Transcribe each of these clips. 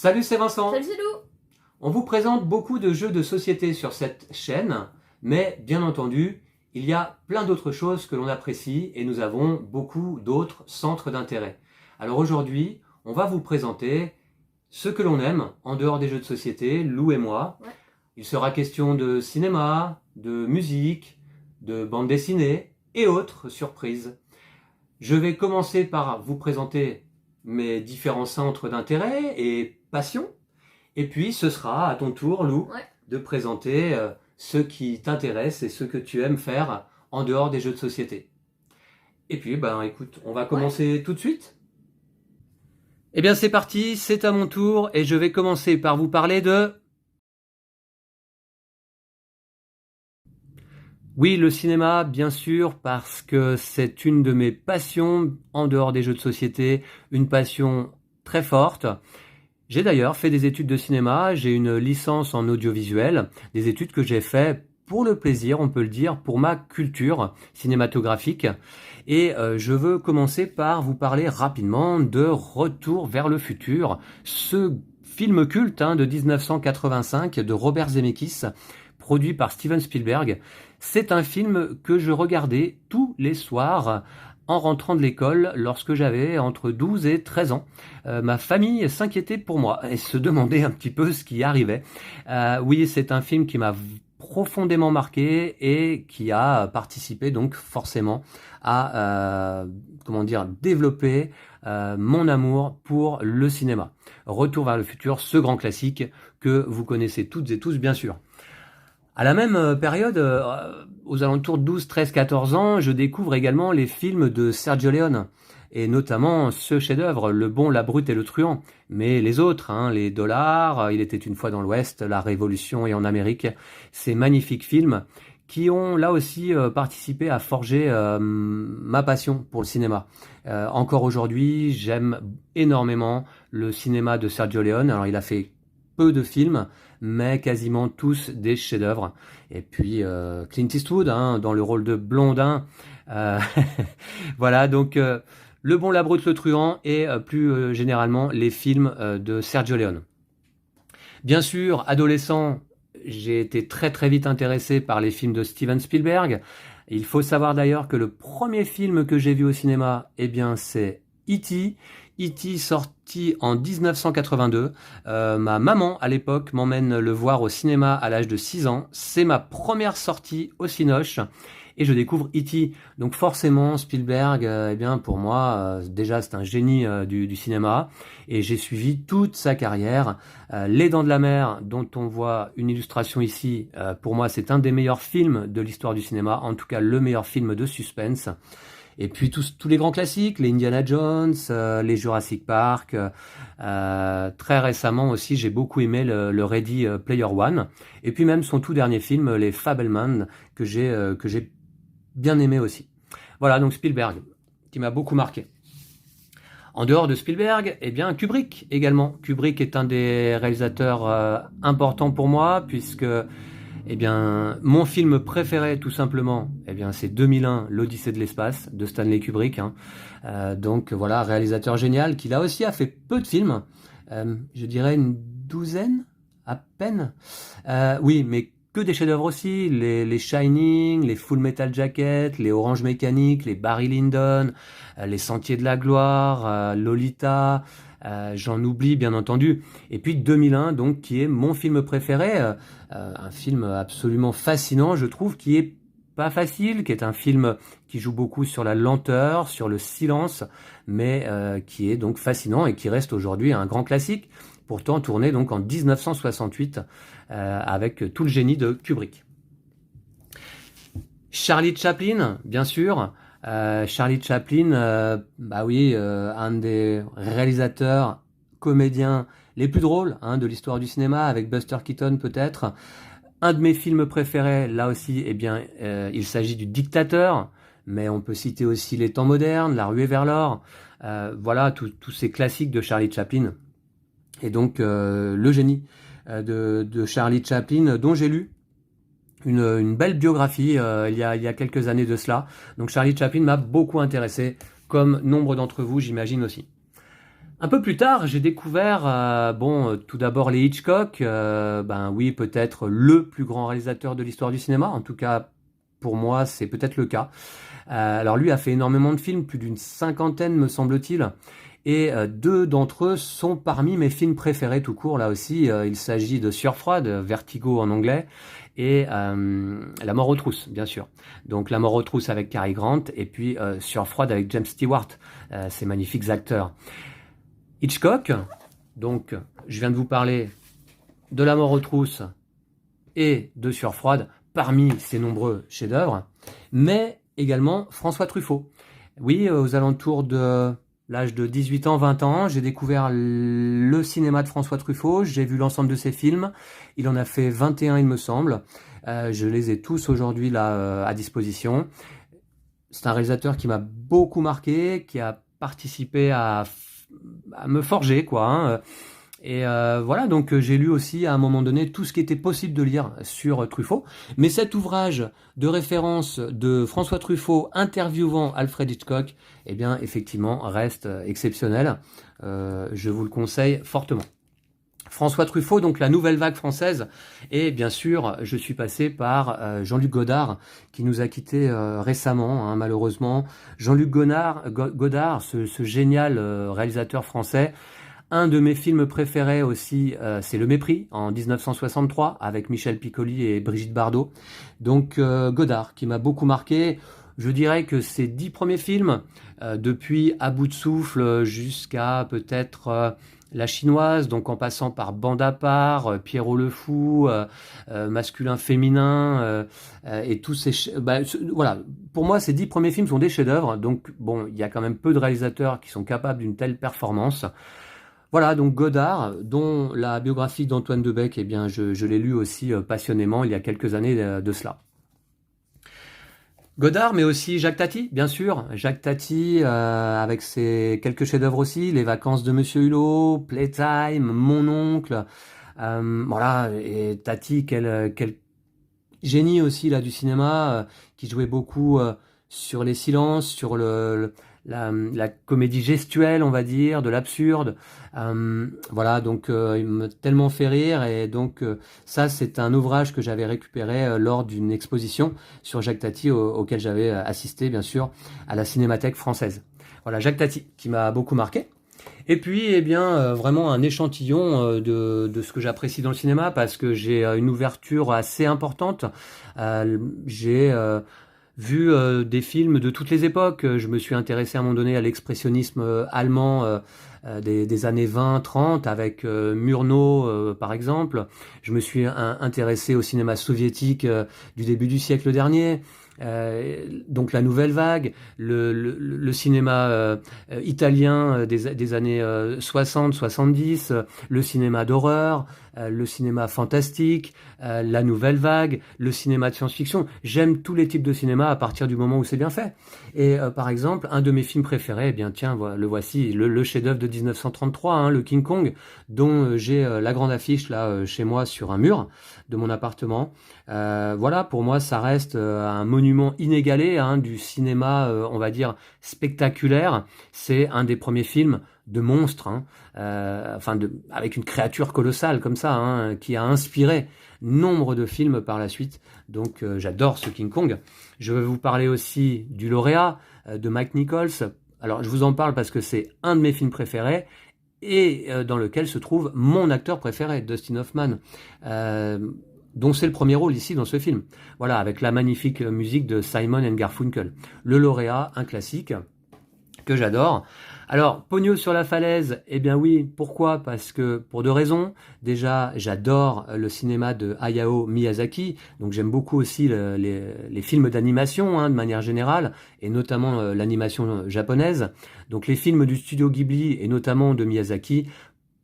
Salut, c'est Vincent. Salut, c'est Lou. On vous présente beaucoup de jeux de société sur cette chaîne, mais bien entendu, il y a plein d'autres choses que l'on apprécie et nous avons beaucoup d'autres centres d'intérêt. Alors aujourd'hui, on va vous présenter ce que l'on aime en dehors des jeux de société, Lou et moi. Ouais. Il sera question de cinéma, de musique, de bande dessinée et autres surprises. Je vais commencer par vous présenter mes différents centres d'intérêt et passions. Et puis, ce sera à ton tour, Lou, Ouais. de présenter ce qui t'intéresse et ce que tu aimes faire en dehors des jeux de société. Et puis, écoute, on va commencer tout de suite. Eh bien, c'est parti, c'est à mon tour et je vais commencer par vous parler de... Oui, le cinéma, bien sûr, parce que c'est une de mes passions en dehors des jeux de société, une passion très forte. J'ai d'ailleurs fait des études de cinéma, j'ai une licence en audiovisuel, des études que j'ai fait pour le plaisir, on peut le dire, pour ma culture cinématographique. Et je veux commencer par vous parler rapidement de Retour vers le futur, ce film culte de 1985 de Robert Zemeckis, produit par Steven Spielberg. C'est un film que je regardais tous les soirs en rentrant de l'école lorsque j'avais entre 12 et 13 ans. Ma famille s'inquiétait pour moi et se demandait un petit peu ce qui arrivait. Oui, c'est un film qui m'a profondément marqué et qui a participé donc forcément à développer mon amour pour le cinéma. Retour vers le futur, ce grand classique que vous connaissez toutes et tous bien sûr. À la même période, aux alentours de 12, 13, 14 ans, je découvre également les films de Sergio Leone, et notamment ce chef-d'œuvre, Le Bon, la Brute et le Truand, mais les autres, les Dollars, Il était une fois dans l'Ouest, La Révolution et en Amérique, ces magnifiques films qui ont là aussi participé à forger ma passion pour le cinéma. Encore aujourd'hui, j'aime énormément le cinéma de Sergio Leone. Alors il a fait peu de films, mais quasiment tous des chefs-d'œuvre. Et puis Clint Eastwood, dans le rôle de Blondin. Voilà, donc Le Bon, la Brute, le Truand et plus généralement les films de Sergio Leone. Bien sûr, adolescent, j'ai été très très vite intéressé par les films de Steven Spielberg. Il faut savoir d'ailleurs que le premier film que j'ai vu au cinéma, c'est E.T. E.T. sorti en 1982. Ma maman, à l'époque, m'emmène le voir au cinéma à l'âge de 6 ans. C'est ma première sortie au Cinoche et je découvre E.T. Donc forcément, Spielberg, pour moi, déjà c'est un génie du cinéma et j'ai suivi toute sa carrière. Les Dents de la Mer, dont on voit une illustration ici, pour moi c'est un des meilleurs films de l'histoire du cinéma, en tout cas le meilleur film de suspense. Et puis tous les grands classiques, les Indiana Jones, les Jurassic Park. Très récemment aussi, j'ai beaucoup aimé le Ready Player One. Et puis même son tout dernier film, Les Fabelmans, que j'ai bien aimé aussi. Voilà, donc Spielberg, qui m'a beaucoup marqué. En dehors de Spielberg, Kubrick également. Kubrick est un des réalisateurs importants pour moi, puisque mon film préféré, tout simplement, c'est 2001, l'Odyssée de l'espace, de Stanley Kubrick. Donc voilà, réalisateur génial, qui là aussi a fait peu de films, je dirais une douzaine, à peine. Oui, mais que des chefs-d'œuvre aussi, les Shining, les Full Metal Jacket, les Orange Mécanique, les Barry Lyndon, les Sentiers de la Gloire, Lolita... j'en oublie bien entendu. Et puis 2001, donc, qui est mon film préféré, un film absolument fascinant, je trouve, qui est pas facile, qui est un film qui joue beaucoup sur la lenteur, sur le silence, mais qui est donc fascinant et qui reste aujourd'hui un grand classique, pourtant tourné donc en 1968 avec tout le génie de Kubrick. Charlie Chaplin, bien sûr. Charlie Chaplin, un des réalisateurs, comédiens les plus drôles de l'histoire du cinéma, avec Buster Keaton peut-être. Un de mes films préférés, là aussi, il s'agit du Dictateur, mais on peut citer aussi Les Temps modernes, La Ruée vers l'or. Voilà, tous ces classiques de Charlie Chaplin. Et donc, le génie de Charlie Chaplin, dont j'ai lu une belle biographie il y a quelques années de cela. Donc Charlie Chaplin m'a beaucoup intéressé, comme nombre d'entre vous, j'imagine aussi. Un peu plus tard, j'ai découvert, tout d'abord les Hitchcock, ben oui, peut-être le plus grand réalisateur de l'histoire du cinéma, en tout cas pour moi, c'est peut-être le cas. Alors lui a fait énormément de films, plus d'une cinquantaine me semble-t-il, et deux d'entre eux sont parmi mes films préférés tout court. Là aussi, il s'agit de Sueur froide, Vertigo en anglais, et La mort aux trousses, bien sûr. Donc La mort aux trousses avec Cary Grant, et puis Sueur froide avec James Stewart, ces magnifiques acteurs. Hitchcock, donc je viens de vous parler de La mort aux trousses et de Sueur froide, parmi ses nombreux chefs-d'œuvre, mais également François Truffaut. Oui, aux alentours de l'âge de 18 ans, 20 ans, j'ai découvert le cinéma de François Truffaut, j'ai vu l'ensemble de ses films, il en a fait 21 il me semble, je les ai tous aujourd'hui là à disposition. C'est un réalisateur qui m'a beaucoup marqué, qui a participé à me forger, quoi, hein. Et voilà, donc j'ai lu aussi à un moment donné tout ce qui était possible de lire sur Truffaut. Mais cet ouvrage de référence de François Truffaut interviewant Alfred Hitchcock, eh bien effectivement reste exceptionnel. Je vous le conseille fortement. François Truffaut, donc la nouvelle vague française, et bien sûr, je suis passé par Jean-Luc Godard, qui nous a quittés récemment, hein, malheureusement. Jean-Luc Godard, ce génial réalisateur français. Un de mes films préférés aussi, c'est Le Mépris, en 1963, avec Michel Piccoli et Brigitte Bardot. Donc Godard, qui m'a beaucoup marqué. Je dirais que ces 10 premiers films, depuis À bout de souffle jusqu'à peut-être La Chinoise, donc en passant par Bande à part, Pierrot le Fou, Masculin Féminin, et tous ces... voilà, pour moi, ces 10 premiers films sont des chefs-d'œuvre, donc bon, il y a quand même peu de réalisateurs qui sont capables d'une telle performance. Voilà, donc Godard, dont la biographie d'Antoine Debec, eh bien, je l'ai lu aussi passionnément il y a quelques années de cela. Godard, mais aussi Jacques Tati, bien sûr. Jacques Tati, avec ses quelques chefs-d'œuvre aussi, Les Vacances de Monsieur Hulot, Playtime, Mon Oncle. Voilà, et Tati, quel génie aussi là du cinéma, qui jouait beaucoup sur les silences, sur la comédie gestuelle, on va dire, de l'absurde. Voilà, donc il m'a tellement fait rire, et donc ça c'est un ouvrage que j'avais récupéré lors d'une exposition sur Jacques Tati auquel j'avais assisté bien sûr à la Cinémathèque française. Voilà, Jacques Tati qui m'a beaucoup marqué. Et puis, eh bien, vraiment un échantillon de ce que j'apprécie dans le cinéma, parce que j'ai une ouverture assez importante. J'ai vu des films de toutes les époques. Je me suis intéressé à un moment donné à l'expressionnisme allemand des années 20-30 avec Murnau par exemple. Je me suis intéressé au cinéma soviétique du début du siècle dernier. Donc la nouvelle vague, le cinéma italien des années 60-70, le cinéma d'horreur, le cinéma fantastique, la nouvelle vague, le cinéma de science-fiction. J'aime tous les types de cinéma à partir du moment où c'est bien fait. Et par exemple, un de mes films préférés, eh bien tiens, le voici, le chef-d'œuvre de 1933, hein, le King Kong, dont j'ai la grande affiche là chez moi sur un mur de mon appartement. Voilà, pour moi, ça reste un monument inégalé hein, du cinéma, on va dire, spectaculaire. C'est un des premiers films de monstres, hein, avec une créature colossale comme ça, hein, qui a inspiré nombre de films par la suite. Donc j'adore ce King Kong. Je vais vous parler aussi du lauréat de Mike Nichols. Alors je vous en parle parce que c'est un de mes films préférés, et dans lequel se trouve mon acteur préféré, Dustin Hoffman, dont c'est le premier rôle ici dans ce film. Voilà, avec la magnifique musique de Simon and Garfunkel. Le lauréat, un classique que j'adore. Alors, Pogno sur la falaise, eh bien oui, pourquoi? Parce que, pour deux raisons. Déjà, j'adore le cinéma de Hayao Miyazaki, donc j'aime beaucoup aussi les films d'animation, hein, de manière générale, et notamment l'animation japonaise. Donc les films du studio Ghibli, et notamment de Miyazaki,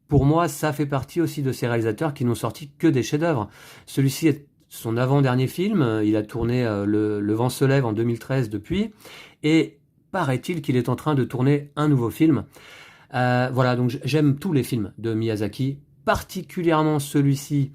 pour moi, ça fait partie aussi de ces réalisateurs qui n'ont sorti que des chefs-d'œuvre. Celui-ci est son avant-dernier film, il a tourné Le vent se lève en 2013 depuis, et paraît-il qu'il est en train de tourner un nouveau film. Voilà, donc j'aime tous les films de Miyazaki, particulièrement celui-ci,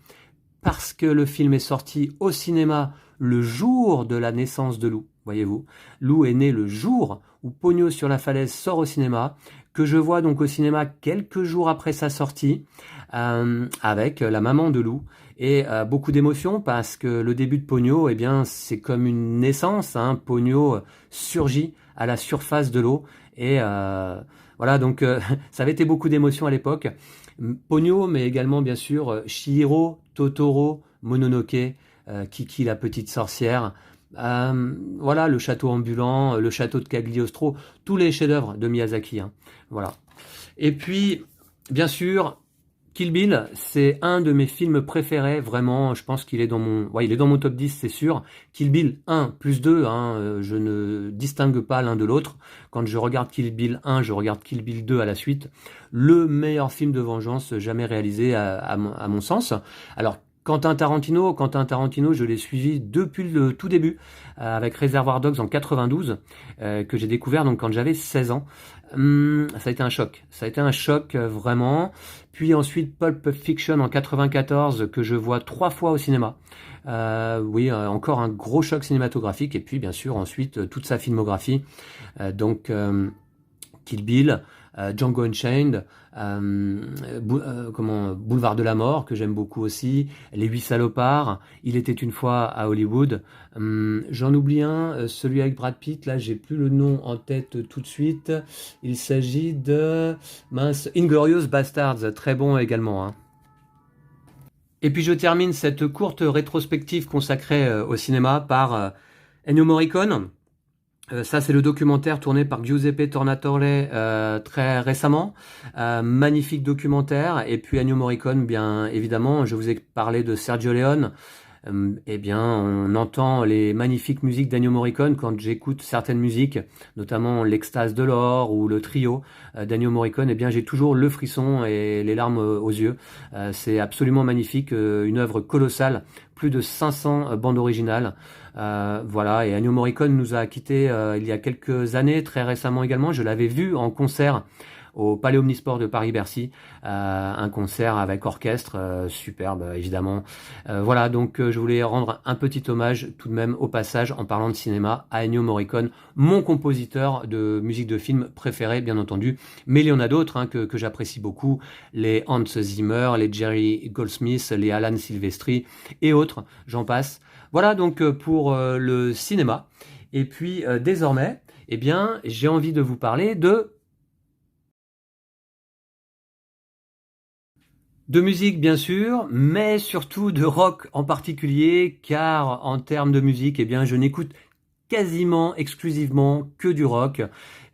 parce que le film est sorti au cinéma le jour de la naissance de Lou, voyez-vous. Lou est né le jour où Pogno sur la falaise sort au cinéma, que je vois donc au cinéma quelques jours après sa sortie, avec La Maman de Lou. Et beaucoup d'émotions parce que le début de Ponyo, eh bien, c'est comme une naissance, hein. Ponyo surgit à la surface de l'eau. Et voilà, donc ça avait été beaucoup d'émotions à l'époque. Ponyo, mais également bien sûr Chihiro, Totoro, Mononoke, Kiki la petite sorcière. Voilà, le château ambulant, le château de Cagliostro, tous les chefs-d'œuvre de Miyazaki, hein. Voilà. Et puis, bien sûr, Kill Bill, c'est un de mes films préférés, vraiment, je pense qu'il est dans mon, ouais, il est dans mon top 10, c'est sûr. Kill Bill 1 plus 2, hein, je ne distingue pas l'un de l'autre. Quand je regarde Kill Bill 1, je regarde Kill Bill 2 à la suite. Le meilleur film de vengeance jamais réalisé à mon sens. Alors, Quentin Tarantino, je l'ai suivi depuis le tout début, avec Reservoir Dogs en 92, que j'ai découvert donc quand j'avais 16 ans. Ça a été un choc vraiment. Puis ensuite Pulp Fiction en 94 que je vois 3 fois au cinéma. Oui, encore un gros choc cinématographique. Et puis bien sûr ensuite toute sa filmographie. Donc Kill Bill, Django Unchained, Boulevard de la Mort, que j'aime beaucoup aussi, Les Huit Salopards, Il était une fois à Hollywood. J'en oublie un, celui avec Brad Pitt, là j'ai plus le nom en tête tout de suite. Il s'agit de Inglourious Basterds, très bon également, hein. Et puis je termine cette courte rétrospective consacrée au cinéma par Ennio Morricone. Ça, c'est le documentaire tourné par Giuseppe Tornatore très récemment. Magnifique documentaire. Et puis Ennio Morricone, bien évidemment. Je vous ai parlé de Sergio Leone. Eh bien, on entend les magnifiques musiques d'Ennio Morricone quand j'écoute certaines musiques, notamment l'Extase de l'or ou le trio d'Ennio Morricone. Eh bien, j'ai toujours le frisson et les larmes aux yeux. C'est absolument magnifique, une œuvre colossale, plus de 500 bandes originales. Voilà, et Ennio Morricone nous a quittés il y a quelques années, très récemment également. Je l'avais vu en concert au Palais Omnisport de Paris-Bercy, un concert avec orchestre, superbe évidemment. Voilà, donc je voulais rendre un petit hommage tout de même au passage en parlant de cinéma à Ennio Morricone, mon compositeur de musique de film préféré bien entendu, mais il y en a d'autres, hein, que j'apprécie beaucoup, les Hans Zimmer, les Jerry Goldsmith, les Alan Silvestri et autres, j'en passe. Voilà donc pour le cinéma. Et puis désormais, eh bien, j'ai envie de vous parler de musique bien sûr, mais surtout de rock en particulier, car en termes de musique, eh bien, je n'écoute quasiment exclusivement que du rock.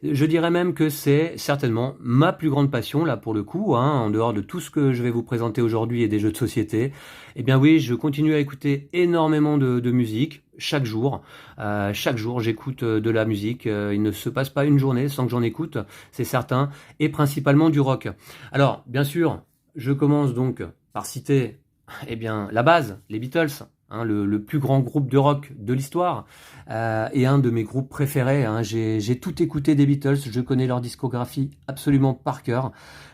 Je dirais même que c'est certainement ma plus grande passion, là pour le coup, hein, en dehors de tout ce que je vais vous présenter aujourd'hui et des jeux de société. Eh bien oui, je continue à écouter énormément de musique, chaque jour. Chaque jour, j'écoute de la musique. Il ne se passe pas une journée sans que j'en écoute, c'est certain, et principalement du rock. Alors, bien sûr, je commence donc par citer eh bien, la base, les Beatles, hein, le plus grand groupe de rock de l'histoire, et un de mes groupes préférés, hein. J'ai tout écouté des Beatles, je connais leur discographie absolument par cœur.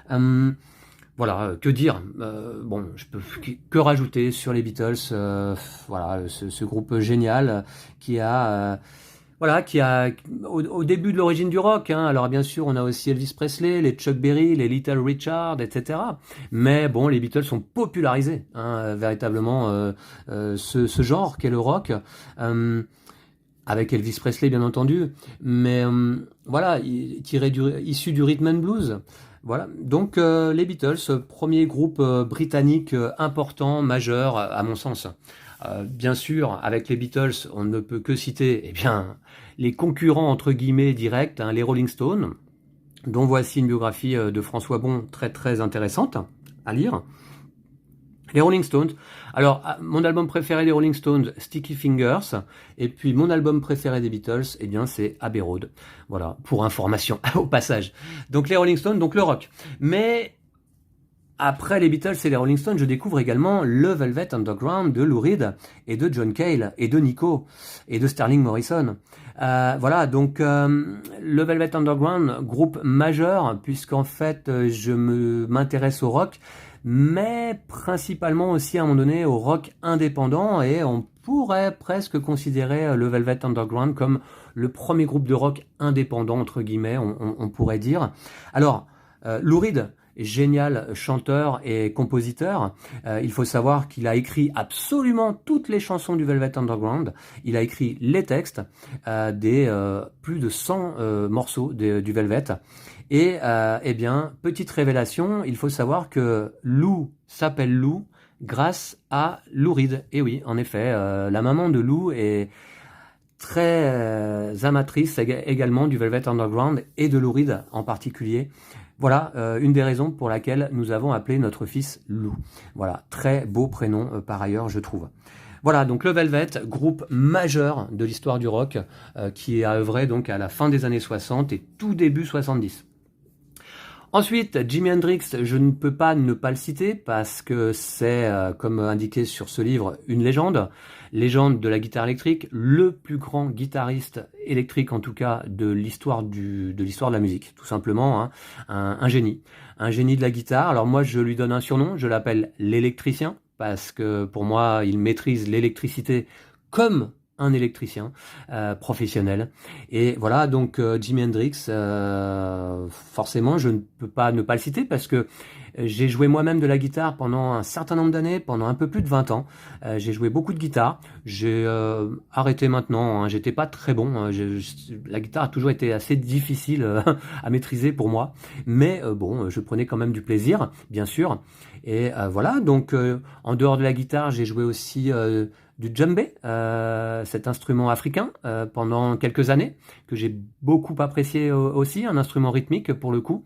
Voilà, que dire, bon, je peux que rajouter sur les Beatles, voilà, ce groupe génial qui a... voilà, qui a au début de l'origine du rock, hein. Alors bien sûr, on a aussi Elvis Presley, les Chuck Berry, les Little Richard, etc. Mais bon, les Beatles ont popularisé, hein, véritablement ce genre qu'est le rock, avec Elvis Presley bien entendu. Mais voilà, issu du rhythm and blues. Voilà, donc les Beatles, premier groupe britannique important, majeur, à mon sens. Bien sûr, avec les Beatles, on ne peut que citer eh bien, les concurrents entre guillemets directs, hein, les Rolling Stones, dont voici une biographie de François Bon très très intéressante à lire. Les Rolling Stones. Alors, mon album préféré des Rolling Stones, Sticky Fingers, et puis mon album préféré des Beatles, eh bien, c'est Abbey Road. Voilà, pour information, au passage. Donc les Rolling Stones, donc le rock. Mais après les Beatles et les Rolling Stones, je découvre également le Velvet Underground de Lou Reed et de John Cale et de Nico et de Sterling Morrison. Voilà, donc le Velvet Underground, groupe majeur, puisqu'en fait je m'intéresse au rock, mais principalement aussi à un moment donné au rock indépendant, et pourrait presque considérer le Velvet Underground comme le premier groupe de rock indépendant, entre guillemets, on pourrait dire. Alors, Lou Reed, génial chanteur et compositeur. Il faut savoir qu'il a écrit absolument toutes les chansons du Velvet Underground. Il a écrit les textes des plus de 100 morceaux du Velvet. Et eh bien, petite révélation, il faut savoir que Lou s'appelle Lou grâce à Lou Reed. Et oui, en effet, la maman de Lou est très amatrice également du Velvet Underground et de Lou Reed en particulier. Voilà une des raisons pour laquelle nous avons appelé notre fils Lou. Voilà, très beau prénom par ailleurs, je trouve. Voilà, donc le Velvet, groupe majeur de l'histoire du rock, qui a œuvré donc à la fin des années 60 et tout début 70. Ensuite, Jimi Hendrix, je ne peux pas ne pas le citer parce que c'est, comme indiqué sur ce livre, une légende de la guitare électrique, le plus grand guitariste électrique en tout cas de l'histoire de la musique, tout simplement, hein, un génie de la guitare. Alors moi, je lui donne un surnom, je l'appelle l'électricien parce que pour moi, il maîtrise l'électricité comme un électricien professionnel. Et voilà, donc Jimi Hendrix, forcément, je ne peux pas ne pas le citer parce que j'ai joué moi-même de la guitare pendant un certain nombre d'années, pendant un peu plus de 20 ans. J'ai joué beaucoup de guitare. J'ai arrêté maintenant, hein, j'étais pas très bon. La guitare a toujours été assez difficile à maîtriser pour moi. Mais bon, je prenais quand même du plaisir, bien sûr. Et voilà, donc en dehors de la guitare, j'ai joué aussi du djembé, cet instrument africain, pendant quelques années, que j'ai beaucoup apprécié aussi, un instrument rythmique pour le coup,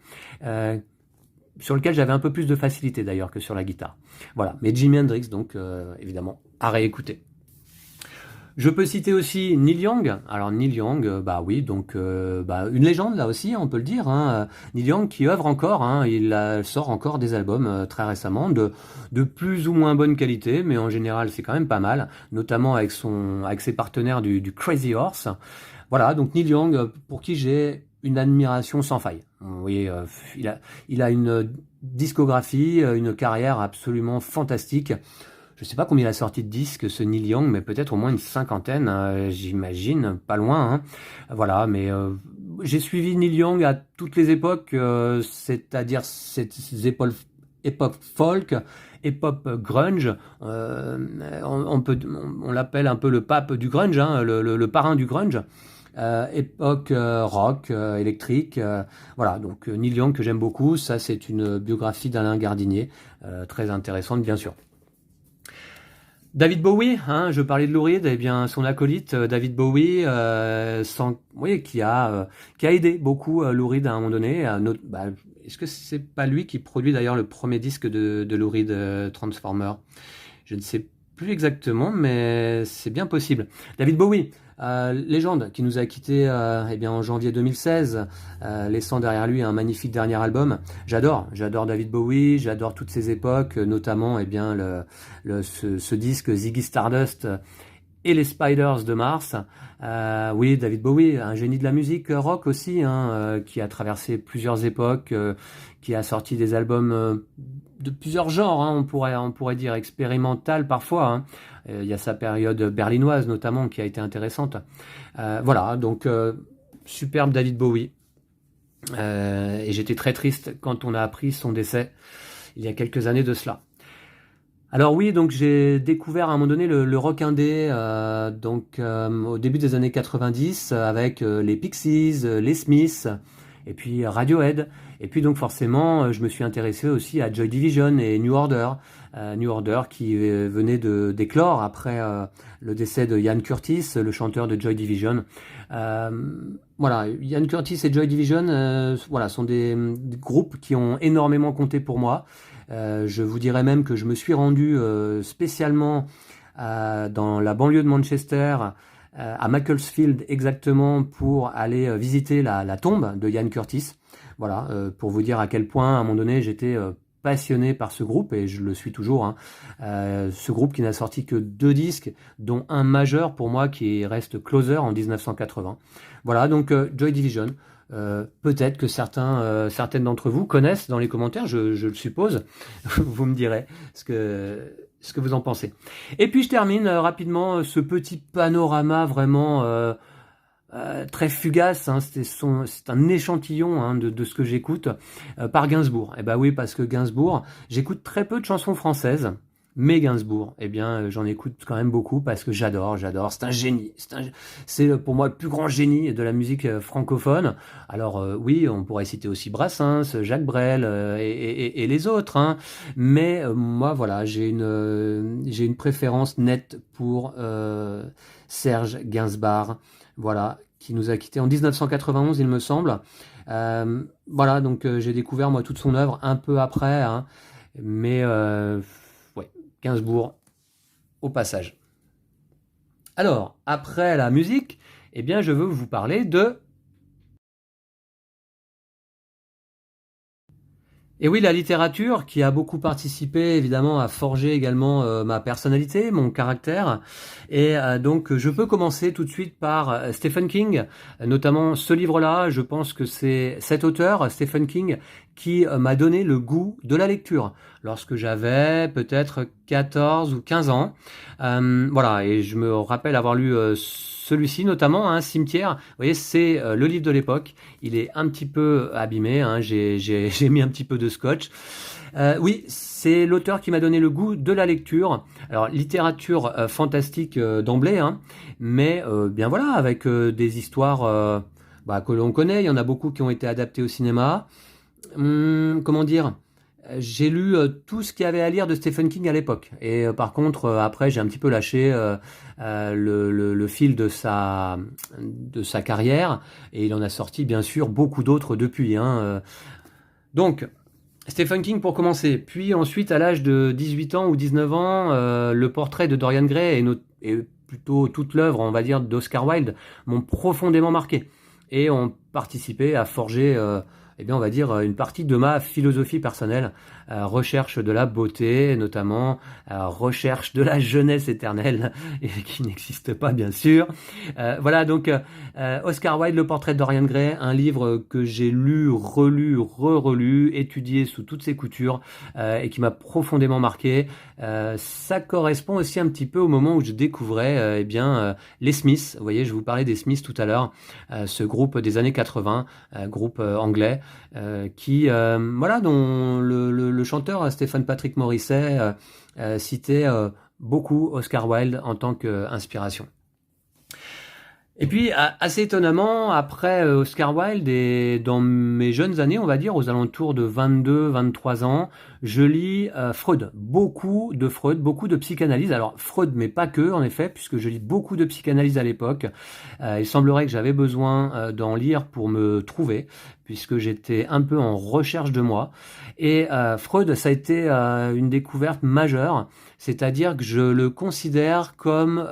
sur lequel j'avais un peu plus de facilité d'ailleurs que sur la guitare. Voilà, mais Jimi Hendrix, donc évidemment, à réécouter. Je peux citer aussi Neil Young. Alors Neil Young, bah oui, donc une légende là aussi, on peut le dire. Hein. Neil Young qui œuvre encore, hein, il sort encore des albums très récemment de plus ou moins bonne qualité, mais en général c'est quand même pas mal, notamment avec ses partenaires du Crazy Horse. Voilà, donc Neil Young, pour qui j'ai une admiration sans faille. Oui, il a une discographie, une carrière absolument fantastique. Je sais pas combien il a sorti de disques, ce Neil Young, mais peut-être au moins une cinquantaine, j'imagine, pas loin. Hein. Voilà, mais j'ai suivi Neil Young à toutes les époques, c'est-à-dire ces époques folk, époque grunge. On l'appelle un peu le pape du grunge, hein, le parrain du grunge. Époque rock, électrique. Voilà, donc Neil Young que j'aime beaucoup. Ça, c'est une biographie d'Alain Gardinier, très intéressante, bien sûr. David Bowie, hein, je parlais de Lou Reed, eh bien son acolyte David Bowie, qui a aidé beaucoup Lou Reed à un moment donné. Est-ce que c'est pas lui qui produit d'ailleurs le premier disque de Lou Reed, Transformer? Je ne sais plus exactement, mais c'est bien possible. David Bowie, légende qui nous a quittés en janvier 2016, laissant derrière lui un magnifique dernier album. J'adore David Bowie, j'adore toutes ces époques, notamment ce disque Ziggy Stardust et les Spiders de Mars. Oui, David Bowie, un génie de la musique rock aussi, hein, qui a traversé plusieurs époques, qui a sorti des albums de plusieurs genres, hein, on pourrait dire expérimental parfois. Hein. Il y a sa période berlinoise notamment qui a été intéressante. Voilà, donc superbe David Bowie. Et j'étais très triste quand on a appris son décès il y a quelques années de cela. Alors oui, donc j'ai découvert à un moment donné le rock indé au début des années 90 avec les Pixies, les Smiths et puis Radiohead. Et puis donc forcément, je me suis intéressé aussi à Joy Division et New Order. New Order qui venait d'éclore après le décès de Ian Curtis, le chanteur de Joy Division. Voilà, Ian Curtis et Joy Division sont des groupes qui ont énormément compté pour moi. Je vous dirais même que je me suis rendu spécialement dans la banlieue de Manchester, à Macclesfield exactement, pour aller visiter la tombe de Ian Curtis. Voilà, pour vous dire à quel point à un moment donné j'étais passionné par ce groupe, et je le suis toujours. Hein. Ce groupe qui n'a sorti que 2 disques, dont un majeur pour moi qui reste Closer en 1980. Voilà, donc Joy Division. Peut-être que certaines d'entre vous connaissent dans les commentaires, je le suppose. Vous me direz, parce que ce que vous en pensez. Et puis je termine rapidement ce petit panorama vraiment très fugace, hein, c'est un échantillon hein, de ce que j'écoute par Gainsbourg. Et bah oui, parce que Gainsbourg, j'écoute très peu de chansons françaises, mais Gainsbourg, eh bien j'en écoute quand même beaucoup parce que j'adore, c'est un génie, c'est pour moi le plus grand génie de la musique francophone. Alors oui, on pourrait citer aussi Brassens, Jacques Brel et les autres, hein, mais moi voilà, j'ai une préférence nette pour Serge Gainsbourg. Voilà, qui nous a quittés en 1991, il me semble. Voilà, donc j'ai découvert moi toute son œuvre un peu après, hein, mais ouais, Gainsbourg au passage. Alors, après la musique, eh bien, je veux vous parler de... Et oui, la littérature qui a beaucoup participé évidemment à forger également ma personnalité, mon caractère. Et donc je peux commencer tout de suite par Stephen King, notamment ce livre-là. Je pense que c'est cet auteur, Stephen King, qui m'a donné le goût de la lecture lorsque j'avais peut-être 14 ou 15 ans. Voilà, et je me rappelle avoir lu celui-ci notamment, hein, Cimetière. Vous voyez, c'est le livre de l'époque. Il est un petit peu abîmé, hein, j'ai mis un petit peu de scotch. Oui, c'est l'auteur qui m'a donné le goût de la lecture. Alors, littérature fantastique d'emblée, hein, mais bien voilà, avec des histoires que l'on connaît. Il y en a beaucoup qui ont été adaptées au cinéma. Comment dire? J'ai lu tout ce qu'il y avait à lire de Stephen King à l'époque. Et par contre, après, j'ai un petit peu lâché le fil de sa carrière. Et il en a sorti, bien sûr, beaucoup d'autres depuis. Hein. Donc, Stephen King pour commencer. Puis ensuite, à l'âge de 18 ans ou 19 ans, le portrait de Dorian Gray et plutôt toute l'œuvre, on va dire, d'Oscar Wilde m'ont profondément marqué. Et ont participé à forger... eh bien, on va dire une partie de ma philosophie personnelle, recherche de la beauté, notamment recherche de la jeunesse éternelle, et qui n'existe pas bien sûr. Voilà donc Oscar Wilde, Le portrait de Dorian Gray, un livre que j'ai lu, relu, re-relu, étudié sous toutes ses coutures et qui m'a profondément marqué. Ça correspond aussi un petit peu au moment où je découvrais les Smiths. Vous voyez, je vous parlais des Smiths tout à l'heure, ce groupe des années 80, groupe anglais. Dont le chanteur Stephen Patrick Morisset citait beaucoup Oscar Wilde en tant qu'inspiration. Et puis, assez étonnamment, après Oscar Wilde et dans mes jeunes années, on va dire, aux alentours de 22-23 ans, je lis Freud. Beaucoup de Freud, beaucoup de psychanalyse. Alors, Freud, mais pas que, en effet, puisque je lis beaucoup de psychanalyse à l'époque. Il semblerait que j'avais besoin d'en lire pour me trouver, puisque j'étais un peu en recherche de moi. Et Freud, ça a été une découverte majeure, c'est-à-dire que je le considère comme...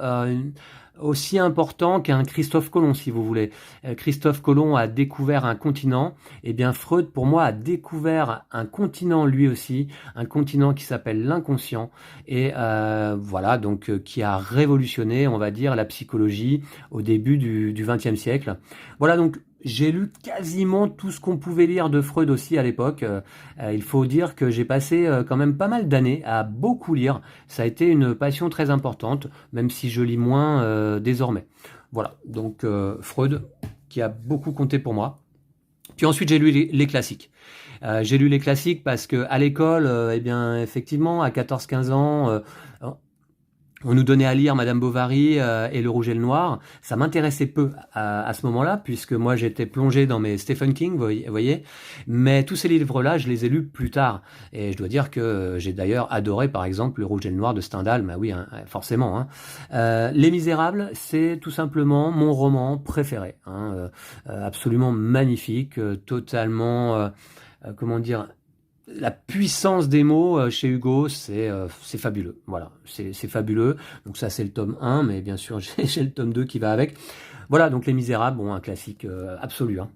aussi important qu'un Christophe Colomb, si vous voulez. Christophe Colomb a découvert un continent, et bien Freud, pour moi, a découvert un continent lui aussi, un continent qui s'appelle l'inconscient, et voilà, donc qui a révolutionné, on va dire, la psychologie au début du XXe siècle. Voilà, donc j'ai lu quasiment tout ce qu'on pouvait lire de Freud aussi à l'époque. Il faut dire que j'ai passé quand même pas mal d'années à beaucoup lire. Ça a été une passion très importante, même si je lis moins désormais. Voilà, donc Freud qui a beaucoup compté pour moi. Puis ensuite j'ai lu les classiques. J'ai lu les classiques parce que à l'école, eh bien effectivement, à 14-15 ans, on nous donnait à lire Madame Bovary et Le Rouge et le Noir. Ça m'intéressait peu à ce moment-là, puisque moi j'étais plongé dans mes Stephen King, vous voyez. Mais tous ces livres-là, je les ai lus plus tard. Et je dois dire que j'ai d'ailleurs adoré, par exemple, Le Rouge et le Noir de Stendhal. Bah oui, hein, forcément. Hein. Les Misérables, c'est tout simplement mon roman préféré. Hein, absolument magnifique, totalement... comment dire, la puissance des mots chez Hugo, c'est fabuleux. Voilà, c'est fabuleux. Donc ça, c'est le tome 1, mais bien sûr, j'ai le tome 2 qui va avec. Voilà, donc Les Misérables, bon, un classique absolu. Hein.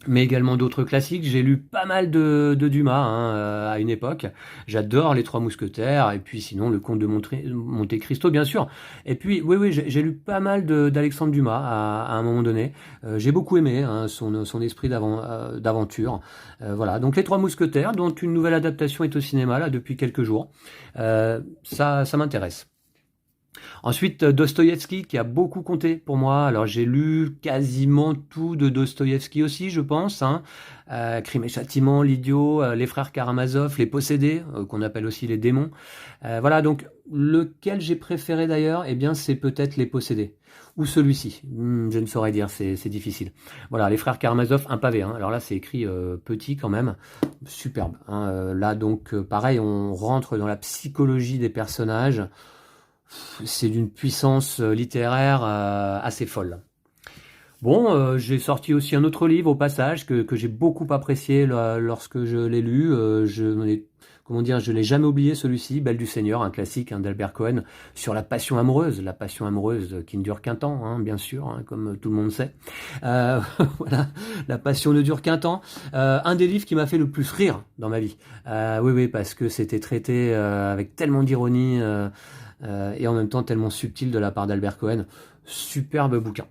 mais également d'autres classiques. J'ai lu pas mal de Dumas hein, à une époque. J'adore Les Trois Mousquetaires, et puis sinon Le Comte de Monte Cristo, bien sûr. Et puis, oui, j'ai lu pas mal d'Alexandre Dumas à un moment donné. J'ai beaucoup aimé hein, son esprit d'aventure. Voilà, donc Les Trois Mousquetaires, dont une nouvelle adaptation est au cinéma là depuis quelques jours. Ça m'intéresse. Ensuite, Dostoïevski, qui a beaucoup compté pour moi. Alors, j'ai lu quasiment tout de Dostoïevski aussi, je pense. Hein. Crime et Châtiment, L'Idiot, Les Frères Karamazov, Les Possédés, qu'on appelle aussi les démons. Voilà, donc, lequel j'ai préféré d'ailleurs, eh bien, c'est peut-être Les Possédés. Ou celui-ci. Je ne saurais dire, c'est difficile. Voilà, Les Frères Karamazov, un pavé. Hein. Alors là, c'est écrit petit quand même. Superbe. Hein. Là, donc, pareil, on rentre dans la psychologie des personnages. C'est d'une puissance littéraire assez folle. Bon, j'ai sorti aussi un autre livre au passage que j'ai beaucoup apprécié lorsque je l'ai lu. Je l'ai jamais oublié celui-ci, Belle du Seigneur, un classique hein, d'Albert Cohen sur la passion amoureuse qui ne dure qu'un temps, hein, bien sûr, hein, comme tout le monde sait. Voilà, la passion ne dure qu'un temps. Un des livres qui m'a fait le plus rire dans ma vie. Oui, parce que c'était traité avec tellement d'ironie. Et en même temps tellement subtil de la part d'Albert Cohen. Superbe bouquin.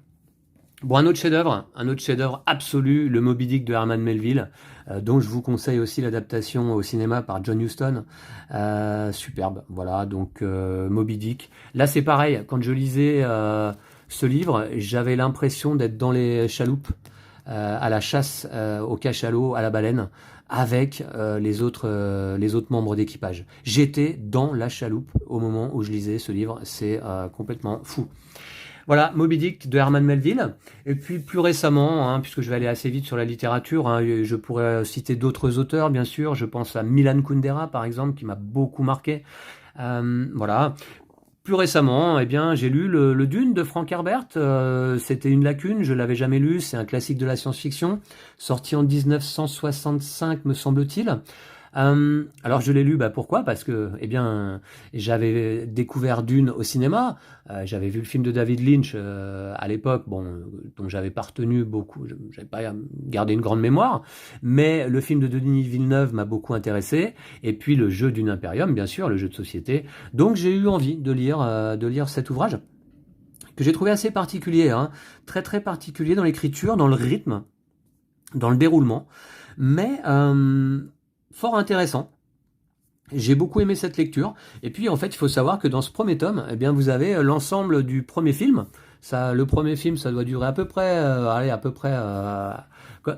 Bon, un autre chef-d'œuvre absolu, le Moby Dick de Herman Melville, dont je vous conseille aussi l'adaptation au cinéma par John Huston. Superbe, voilà, donc Moby Dick. Là, c'est pareil, quand je lisais ce livre, j'avais l'impression d'être dans les chaloupes, à la chasse au cachalot, à la baleine, avec les autres membres d'équipage. J'étais dans la chaloupe au moment où je lisais ce livre, c'est complètement fou. Voilà, Moby Dick de Herman Melville. Et puis plus récemment, hein, puisque je vais aller assez vite sur la littérature, hein, je pourrais citer d'autres auteurs, bien sûr. Je pense à Milan Kundera, par exemple, qui m'a beaucoup marqué. Voilà. Plus récemment, eh bien, j'ai lu le Dune de Frank Herbert. C'était une lacune, je l'avais jamais lu. C'est un classique de la science-fiction, sorti en 1965, me semble-t-il. Alors je l'ai lu, pourquoi? Parce que, eh bien, j'avais découvert Dune au cinéma. J'avais vu le film de David Lynch à l'époque, dont j'avais pas retenu beaucoup, j'avais pas gardé une grande mémoire. Mais le film de Denis Villeneuve m'a beaucoup intéressé. Et puis le jeu Dune Imperium, bien sûr, le jeu de société. Donc j'ai eu envie de lire cet ouvrage que j'ai trouvé assez particulier, hein, très très particulier dans l'écriture, dans le rythme, dans le déroulement, mais fort intéressant. J'ai beaucoup aimé cette lecture. Et puis, en fait, il faut savoir que dans ce premier tome, eh bien, vous avez l'ensemble du premier film. Le premier film, ça doit durer à peu près,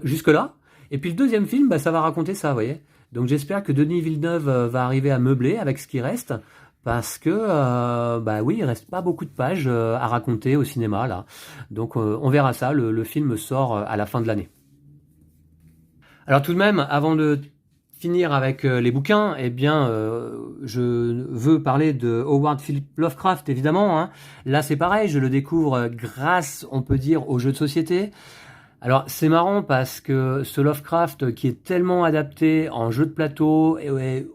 jusque-là. Et puis le deuxième film, ça va raconter ça, vous voyez. Donc j'espère que Denis Villeneuve va arriver à meubler avec ce qui reste. Parce que, oui, il reste pas beaucoup de pages à raconter au cinéma, là. Donc on verra ça. Le film sort à la fin de l'année. Alors tout de même, avant de finir avec les bouquins, eh bien, je veux parler de Howard Philip Lovecraft, évidemment. Hein. Là, c'est pareil, je le découvre grâce, on peut dire, aux jeux de société. Alors, c'est marrant parce que ce Lovecraft, qui est tellement adapté en jeu de plateau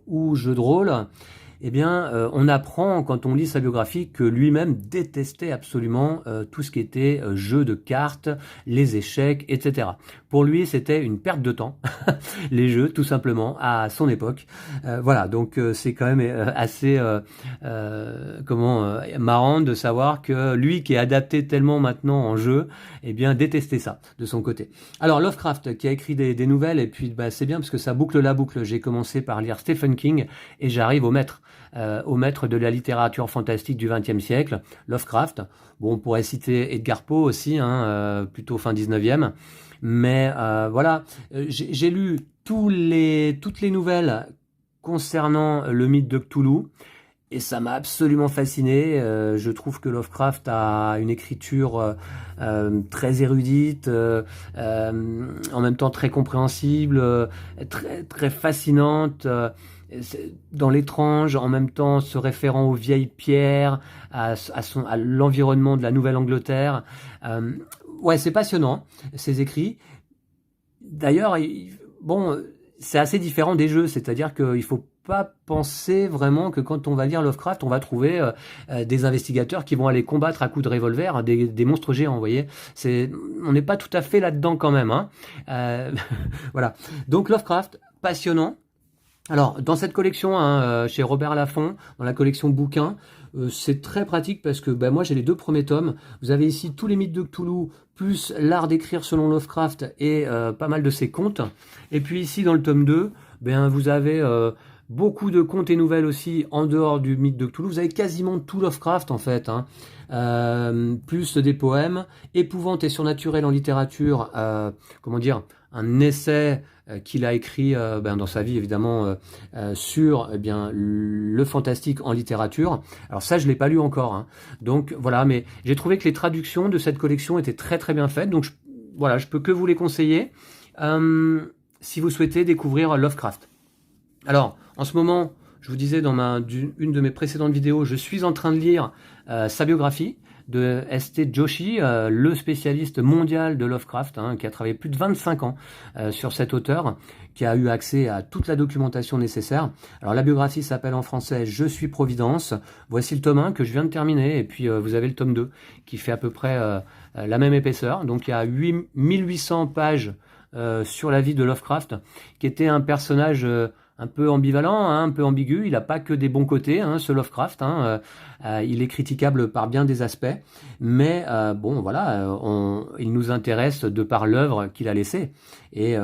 ou jeu de rôle, eh bien, on apprend quand on lit sa biographie que lui-même détestait absolument tout ce qui était jeu de cartes, les échecs, etc. Pour lui, c'était une perte de temps, les jeux, tout simplement, à son époque. Voilà, donc c'est quand même assez marrant de savoir que lui, qui est adapté tellement maintenant en jeu, eh bien, détestait ça de son côté. Alors, Lovecraft, qui a écrit des nouvelles, et puis c'est bien parce que ça boucle la boucle. J'ai commencé par lire Stephen King, et j'arrive au maître de la littérature fantastique du XXe siècle, Lovecraft. Bon, on pourrait citer Edgar Poe aussi, plutôt fin 19e. Mais voilà, j'ai lu toutes les nouvelles concernant le mythe de Cthulhu. Et ça m'a absolument fasciné. Je trouve que Lovecraft a une écriture très érudite, en même temps très compréhensible, très, très fascinante. Dans l'étrange, en même temps se référant aux vieilles pierres, à l'environnement de la Nouvelle-Angleterre. Ouais, c'est passionnant, ces écrits. D'ailleurs, bon, c'est assez différent des jeux, c'est-à-dire qu'il faut pas penser vraiment que quand on va lire Lovecraft, on va trouver des investigateurs qui vont aller combattre à coups de revolver des monstres géants, vous voyez. On n'est pas tout à fait là-dedans quand même, hein. Voilà. Donc Lovecraft, passionnant. Alors, dans cette collection, hein, chez Robert Laffont, dans la collection bouquins, c'est très pratique parce que moi j'ai les 2 premiers tomes. Vous avez ici tous les mythes de Cthulhu, plus l'art d'écrire selon Lovecraft et pas mal de ses contes. Et puis ici dans le tome 2, vous avez beaucoup de contes et nouvelles aussi en dehors du mythe de Cthulhu. Vous avez quasiment tout Lovecraft en fait, hein. Plus des poèmes, épouvante et surnaturel en littérature, comment dire, un essai qu'il a écrit dans sa vie évidemment sur le fantastique en littérature. Alors ça je l'ai pas lu encore, hein. Donc voilà, mais j'ai trouvé que les traductions de cette collection étaient très très bien faites, donc voilà, je peux que vous les conseiller si vous souhaitez découvrir Lovecraft. Alors en ce moment, je vous disais dans une de mes précédentes vidéos, je suis en train de lire sa biographie de S.T. Joshi, le spécialiste mondial de Lovecraft, hein, qui a travaillé plus de 25 ans sur cet auteur, qui a eu accès à toute la documentation nécessaire. Alors la biographie s'appelle en français « Je suis Providence ». Voici le tome 1 que je viens de terminer, et puis vous avez le tome 2 qui fait à peu près la même épaisseur. Donc il y a 1800 pages sur la vie de Lovecraft, qui était un personnage un peu ambivalent, hein, un peu ambigu. Il n'a pas que des bons côtés, hein, ce Lovecraft. Hein, il est critiquable par bien des aspects, mais il nous intéresse de par l'œuvre qu'il a laissée. Et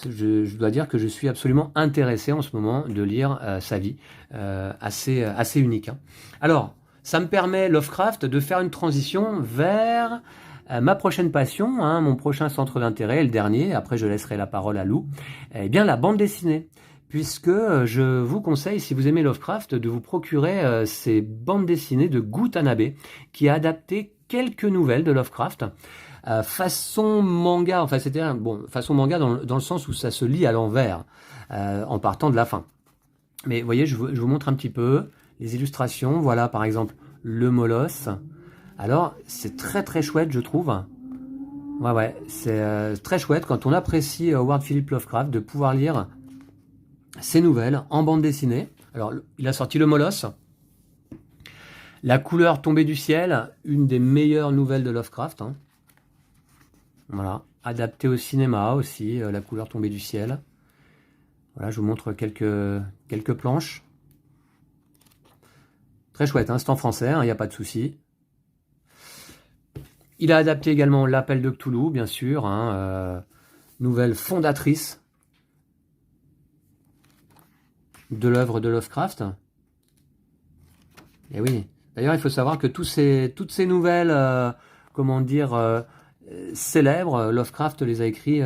je dois dire que je suis absolument intéressé en ce moment de lire sa vie, assez unique, hein. Alors, ça me permet, Lovecraft, de faire une transition vers ma prochaine passion, hein, mon prochain centre d'intérêt, le dernier, après je laisserai la parole à Lou, la bande dessinée. Puisque je vous conseille, si vous aimez Lovecraft, de vous procurer ces bandes dessinées de Gutanabe, qui a adapté quelques nouvelles de Lovecraft, façon manga, enfin c'est-à-dire, façon manga dans le sens où ça se lit à l'envers, en partant de la fin. Mais vous voyez, je vous montre un petit peu les illustrations. Voilà, par exemple, le molosse. Alors, c'est très très chouette, je trouve. Ouais, c'est très chouette quand on apprécie Howard Philip Lovecraft de pouvoir lire ces nouvelles en bande dessinée. Alors, il a sorti le molosse. La couleur tombée du ciel, une des meilleures nouvelles de Lovecraft, hein. Voilà, adapté au cinéma aussi, la couleur tombée du ciel. Voilà, je vous montre quelques planches. Très chouette, hein, c'est en français, il n'y a pas de souci. Il a adapté également L'Appel de Cthulhu, bien sûr, hein, nouvelle fondatrice de l'œuvre de Lovecraft. Et oui, d'ailleurs, il faut savoir que toutes ces nouvelles, célèbres, Lovecraft les a écrites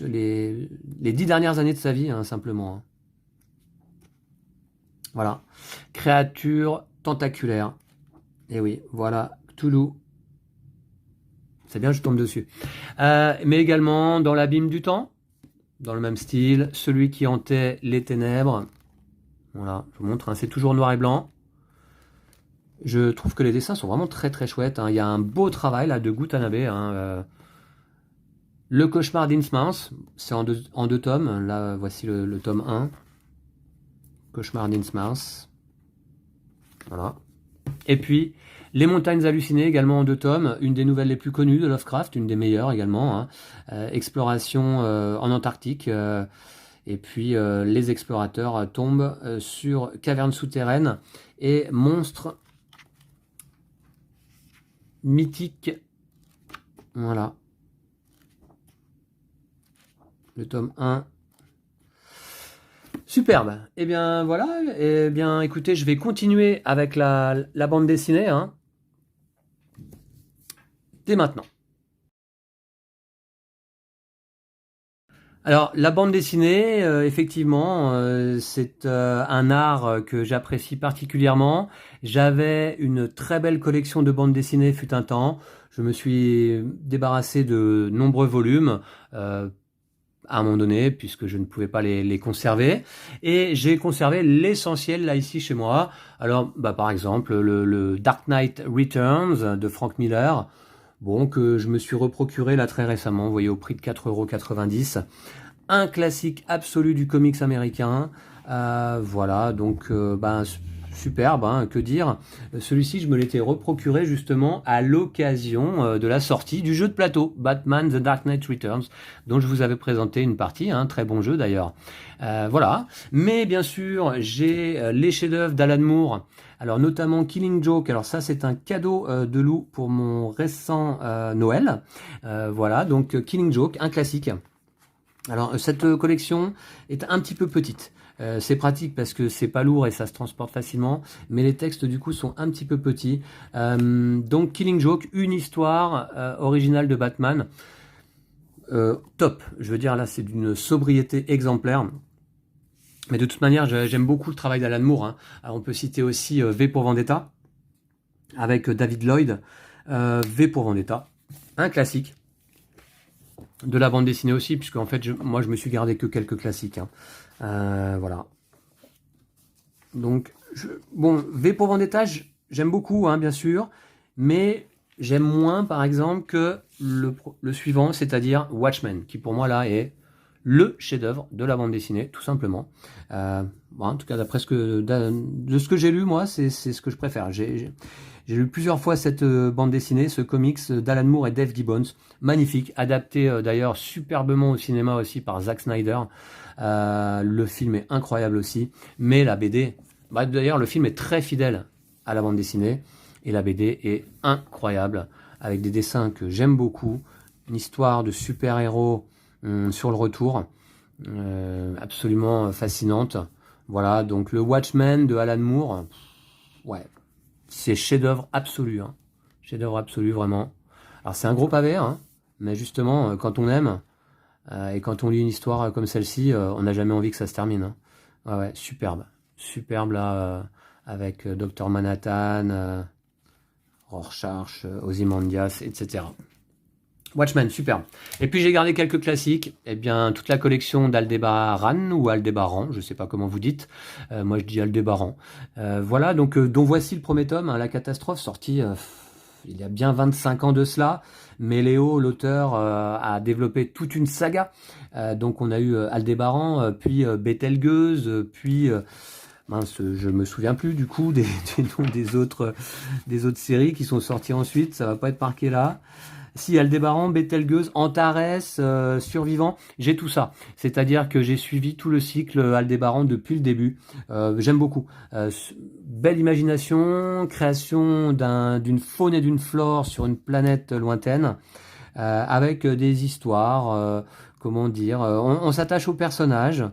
les 10 dernières années de sa vie, hein, simplement, hein. Voilà. Créature tentaculaire. Et oui, voilà, Cthulhu. C'est bien, je tombe dessus. Mais également dans l'abîme du temps, dans le même style, celui qui hantait les ténèbres. Voilà, je vous montre, hein, c'est toujours noir et blanc. Je trouve que les dessins sont vraiment très très chouettes, hein. Il y a un beau travail là de Gutanabe, hein. Le cauchemar d'Innsmouth, c'est en deux tomes. Là, voici le tome 1. Cauchemar d'Innsmouth. Voilà. Et puis, Les montagnes hallucinées, également en 2 tomes. Une des nouvelles les plus connues de Lovecraft, une des meilleures également, hein. Exploration en Antarctique. Et puis, les explorateurs tombent sur cavernes souterraines et monstres mythiques. Voilà. Le tome 1. Superbe. Eh bien, voilà. Eh bien, écoutez, je vais continuer avec la bande dessinée, hein, dès maintenant. Alors, la bande dessinée, effectivement, c'est un art que j'apprécie particulièrement. J'avais une très belle collection de bandes dessinées fut un temps. Je me suis débarrassé de nombreux volumes, à un moment donné, puisque je ne pouvais pas les conserver. Et j'ai conservé l'essentiel, là, ici, chez moi. Alors, par exemple, le Dark Knight Returns de Frank Miller, bon, que je me suis reprocuré, là, très récemment, vous voyez, au prix de 4,90 €. Un classique absolu du comics américain, Voilà, donc superbe, hein, que dire. Celui-ci, je me l'étais reprocuré justement à l'occasion de la sortie du jeu de plateau Batman The Dark Knight Returns, dont je vous avais présenté une partie, un très bon jeu d'ailleurs. Voilà, mais bien sûr, j'ai les chefs-d'œuvre d'Alan Moore. Alors notamment Killing Joke, alors ça c'est un cadeau de Lou pour mon récent Noël. Voilà, donc Killing Joke, un classique. Alors cette collection est un petit peu petite. C'est pratique parce que c'est pas lourd et ça se transporte facilement, mais les textes du coup sont un petit peu petits. Donc Killing Joke, une histoire originale de Batman. Top, je veux dire là c'est d'une sobriété exemplaire. Mais de toute manière, j'aime beaucoup le travail d'Alan Moore, hein. Alors, on peut citer aussi V pour Vendetta, avec David Lloyd. V pour Vendetta, un classique. De la bande dessinée aussi, puisque en fait, moi je me suis gardé que quelques classiques, hein. Voilà. Donc, bon, V pour Vendetta, j'aime beaucoup, hein, bien sûr, mais j'aime moins, par exemple, que le suivant, c'est-à-dire Watchmen, qui pour moi là est le chef-d'œuvre de la bande dessinée, tout simplement. Bon, en tout cas, d'après de ce que j'ai lu, moi, c'est ce que je préfère. J'ai lu plusieurs fois cette bande dessinée, ce comics d'Alan Moore et Dave Gibbons, magnifique, adapté d'ailleurs superbement au cinéma aussi par Zack Snyder. Le film est incroyable aussi, mais la BD, d'ailleurs le film est très fidèle à la bande dessinée, et la BD est incroyable, avec des dessins que j'aime beaucoup, une histoire de super-héros sur le retour, absolument fascinante. Voilà, donc le Watchmen de Alan Moore, ouais, c'est chef-d'œuvre absolu, hein. Chef-d'œuvre absolu, vraiment. Alors c'est un gros pavé, hein, mais justement, quand on aime, et quand on lit une histoire comme celle-ci, on n'a jamais envie que ça se termine, hein. Ouais, ouais, superbe. Superbe, là, avec Dr Manhattan, Rorschach, Ozymandias, etc. Watchmen, superbe. Et puis j'ai gardé quelques classiques. Eh bien, toute la collection d'Aldébaran ou Aldébaran, je ne sais pas comment vous dites. Moi, je dis Aldébaran. Voilà, donc dont voici le premier tome, hein, La Catastrophe, sorti il y a bien 25 ans de cela. Mais Léo, l'auteur, a développé toute une saga. Donc on a eu Aldébaran, puis Bételgeuse, puis... mince, je me souviens plus du coup des noms des autres séries qui sont sorties ensuite. Ça va pas être marqué là. Si, Aldébaran, Bételgeuse, Antares, Survivant, j'ai tout ça. C'est-à-dire que j'ai suivi tout le cycle Aldébaran depuis le début. J'aime beaucoup. Belle imagination, création d'une faune et d'une flore sur une planète lointaine, avec des histoires, comment dire, on s'attache aux personnages.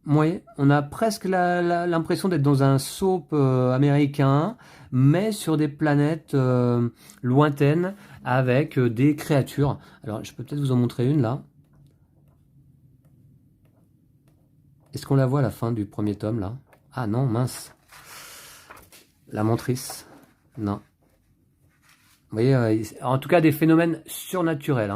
Oui, on a presque l'impression d'être dans un soap américain, mais sur des planètes lointaines avec des créatures. Alors, je peux peut-être vous en montrer une là. Est-ce qu'on la voit à la fin du premier tome là? Ah non, mince. La mentrice. Non. Vous voyez, en tout cas des phénomènes surnaturels,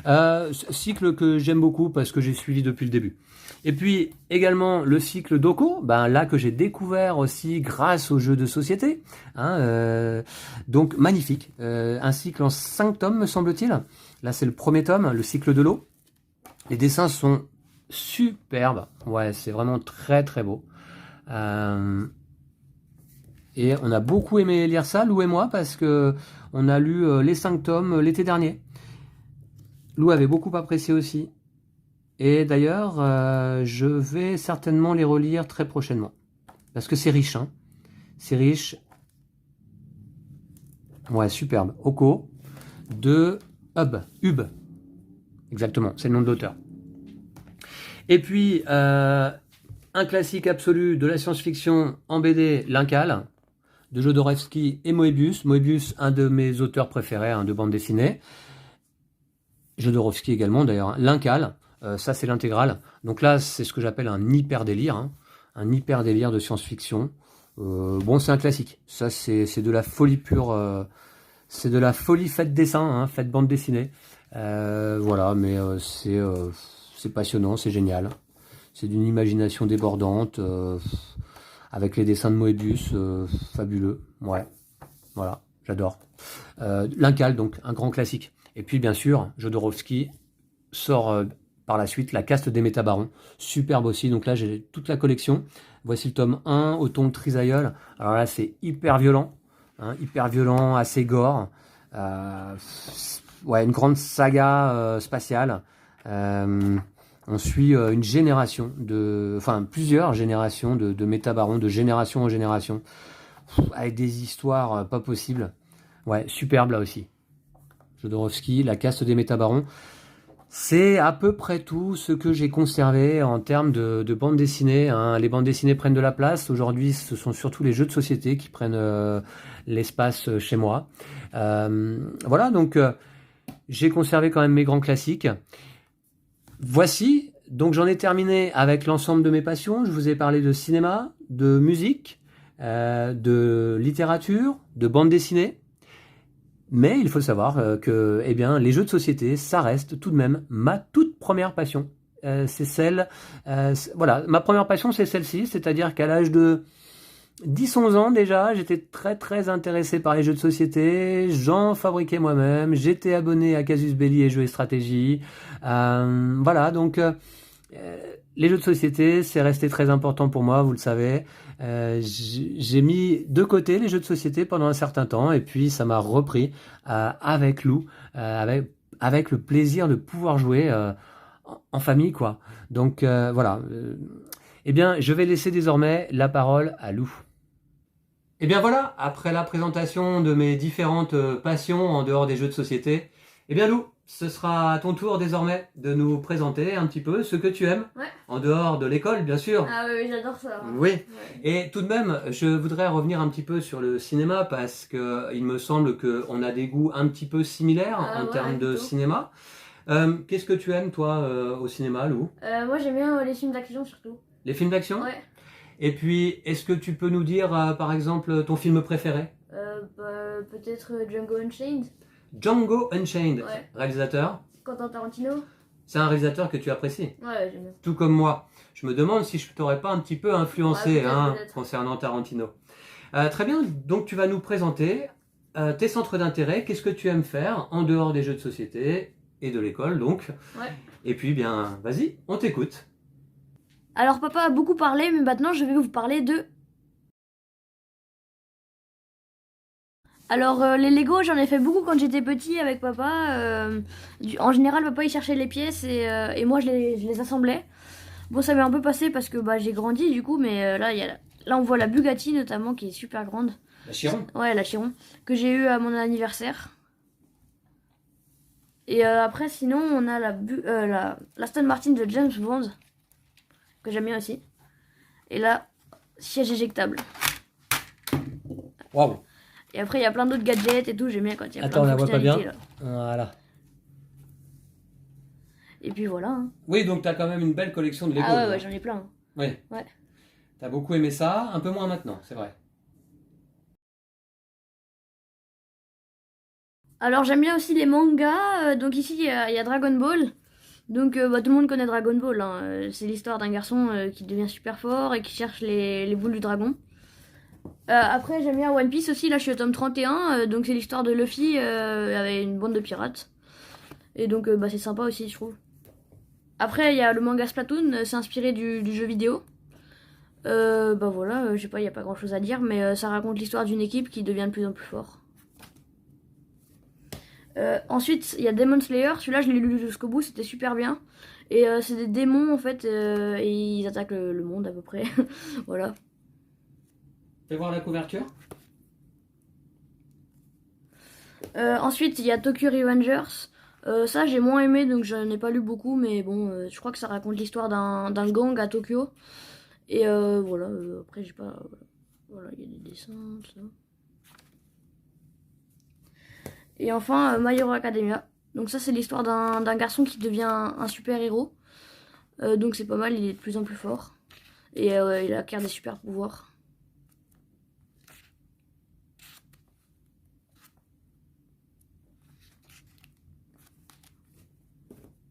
hein. Cycle que j'aime beaucoup parce que j'ai suivi depuis le début. Et puis également le cycle Doko, là que j'ai découvert aussi grâce aux jeux de société, hein, donc magnifique, un cycle en 5 tomes me semble-t-il. Là c'est le premier tome, le cycle de l'eau. Les dessins sont superbes, ouais, c'est vraiment très très beau. Et on a beaucoup aimé lire ça, Lou et moi, parce que on a lu les 5 tomes l'été dernier. Lou avait beaucoup apprécié aussi. Et d'ailleurs, je vais certainement les relire très prochainement. Parce que c'est riche, hein. C'est riche. Ouais, superbe. Oko de Hub. Exactement, c'est le nom de l'auteur. Et puis, un classique absolu de la science-fiction en BD, L'Incal, de Jodorowsky et Moebius. Moebius, un de mes auteurs préférés, hein, de bande dessinée. Jodorowsky également, d'ailleurs. L'Incal. Ça, c'est l'intégrale. Donc là, c'est ce que j'appelle un hyper-délire, hein. Un hyper-délire de science-fiction. Bon, c'est un classique. Ça, c'est de la folie pure. C'est de la folie faite dessin, hein, faite bande dessinée. Voilà, mais c'est passionnant, c'est génial. C'est d'une imagination débordante, avec les dessins de Moebius, fabuleux. Ouais, voilà, j'adore. L'Incal, donc, un grand classique. Et puis, bien sûr, Jodorowsky sort... par la suite La Caste des Métabarons, superbe aussi. Donc là j'ai toute la collection. Voici le tome 1, Automne Trisaïeul. Alors là c'est hyper violent, hein, hyper violent, assez gore. Ouais, une grande saga spatiale. On suit une génération enfin plusieurs générations de métabarons, de génération en génération, avec des histoires pas possibles. Ouais, superbe là aussi. Jodorowsky, La Caste des Métabarons. C'est à peu près tout ce que j'ai conservé en termes de bande dessinée, hein. Les bandes dessinées prennent de la place. Aujourd'hui, ce sont surtout les jeux de société qui prennent l'espace chez moi. Voilà, donc j'ai conservé quand même mes grands classiques. Voici, donc j'en ai terminé avec l'ensemble de mes passions. Je vous ai parlé de cinéma, de musique, de littérature, de bande dessinée. Mais il faut savoir que eh bien, les jeux de société, ça reste tout de même ma toute première passion. C'est celle... voilà, ma première passion, c'est celle-ci, c'est-à-dire qu'à l'âge de 10-11 ans déjà, j'étais très très intéressé par les jeux de société, j'en fabriquais moi-même, j'étais abonné à Casus Belli et Jeux et Stratégie. Voilà, donc les jeux de société, c'est resté très important pour moi, vous le savez. J'ai mis de côté les jeux de société pendant un certain temps et puis ça m'a repris avec Lou, avec le plaisir de pouvoir jouer en famille, quoi. Donc voilà. Eh bien, je vais laisser désormais la parole à Lou. Et bien voilà, après la présentation de mes différentes passions en dehors des jeux de société, eh bien Lou, ce sera à ton tour désormais de nous présenter un petit peu ce que tu aimes, ouais. En dehors de l'école bien sûr. Ah oui, j'adore ça. Oui, ouais. Et tout de même, je voudrais revenir un petit peu sur le cinéma parce que il me semble qu'on a des goûts un petit peu similaires en termes de cinéma. Qu'est-ce que tu aimes toi au cinéma, Lou? Moi j'aime bien les films d'action surtout. Les films d'action? Ouais. Et puis, est-ce que tu peux nous dire, par exemple, ton film préféré? Peut-être Django Unchained. Django Unchained, ouais. Réalisateur? Quentin Tarantino. C'est un réalisateur que tu apprécies? Ouais, j'aime bien. Tout comme moi. Je me demande si je t'aurais pas un petit peu influencé peut-être. Concernant Tarantino. Très bien, donc tu vas nous présenter tes centres d'intérêt, qu'est-ce que tu aimes faire en dehors des jeux de société et de l'école, donc. Ouais. Et puis, bien, vas-y, on t'écoute. Alors papa a beaucoup parlé, mais maintenant je vais vous parler de... Alors les Lego, j'en ai fait beaucoup quand j'étais petit avec papa. En général, papa il cherchait les pièces et moi je les assemblais. Bon, ça m'est un peu passé parce que j'ai grandi du coup, mais là on voit la Bugatti notamment qui est super grande. La Chiron? Ouais, la Chiron, que j'ai eu à mon anniversaire. Et après, sinon, on a la Aston Martin de James Bond, que j'aime bien aussi. Et là, siège éjectable. Waouh! Et après, il y a plein d'autres gadgets et tout, j'aime bien quand il y a Attends, on plein la de voit pas bien. fonctionnalités, là. Voilà. Et puis voilà. Hein. Oui, donc t'as quand même une belle collection de Lego. Ah ouais, j'en ai plein. Oui. Ouais. T'as beaucoup aimé ça, un peu moins maintenant, c'est vrai. Alors j'aime bien aussi les mangas, donc ici il y a Dragon Ball. Donc tout le monde connaît Dragon Ball, hein. C'est l'histoire d'un garçon qui devient super fort et qui cherche les boules du dragon. Après j'aime bien One Piece aussi, là je suis au tome 31, donc c'est l'histoire de Luffy avec une bande de pirates. Et donc c'est sympa aussi je trouve. Après il y a le manga Splatoon, c'est inspiré du jeu vidéo. Voilà, je sais pas, il n'y a pas grand chose à dire, mais ça raconte l'histoire d'une équipe qui devient de plus en plus fort. Ensuite, il y a Demon Slayer, celui-là je l'ai lu jusqu'au bout, c'était super bien. Et c'est des démons en fait, et ils attaquent le monde à peu près. Voilà. Fais voir la couverture. Ensuite, il y a Tokyo Revengers. Ça j'ai moins aimé, donc je n'ai pas lu beaucoup, mais bon, je crois que ça raconte l'histoire d'un gang à Tokyo. Et voilà, après j'ai pas... Voilà, il y a des dessins, tout ça. Et enfin, My Hero Academia. Donc ça, c'est l'histoire d'un garçon qui devient un super-héros. Donc c'est pas mal, il est de plus en plus fort. Et il acquiert des super-pouvoirs.